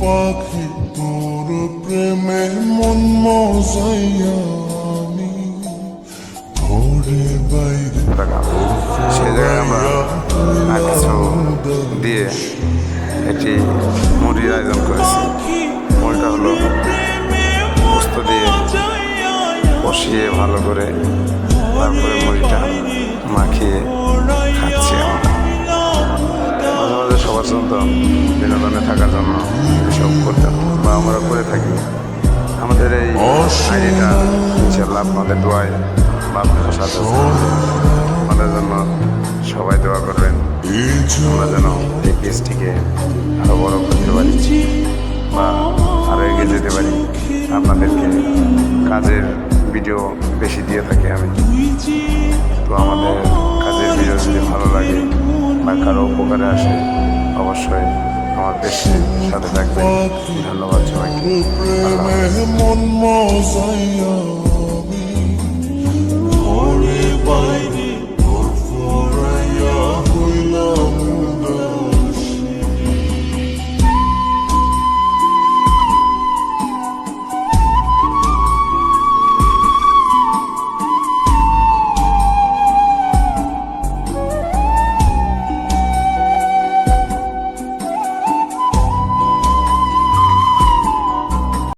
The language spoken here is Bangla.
পাখি তোর প্রেমে মন মজাইয়া আমি ঘরে বাইরে সে জায়গায় আমরা কিছু দিয়ে একটি মুড়ির আয়োজন করেছি। মুড়িটা হলো পোস্ত দিয়ে কষিয়ে ভালো করে, তারপরে মুড়িটা মাখিয়ে খাচ্ছি আমরা। মাঝে মাঝে সবার জন্য বিনোদনে থাকার জন্য এসব করতাম বা আমরা করে থাকি। আমাদের এই আইডিটা ইনশাল্লাহ আপনাদের দোয়ায় বা আপনাদের সাথে আমাদের জন্য সবাই দোয়া করবেন, আমরা যেন এই পেজটিকে আরও বড় করতে পারি বা আরও এগিয়ে যেতে পারি। আপনাদেরকে কাজের ভিডিও বেশি দিয়ে থাকি আমি। তো আমাদের কাজের ভিডিও যদি ভালো লাগে বা কারো উপকারে আসে, অবশ্যই আমার পেজটির সাথে থাকবেন। ধন্যবাদ সবাইকে। মন মজাইয়া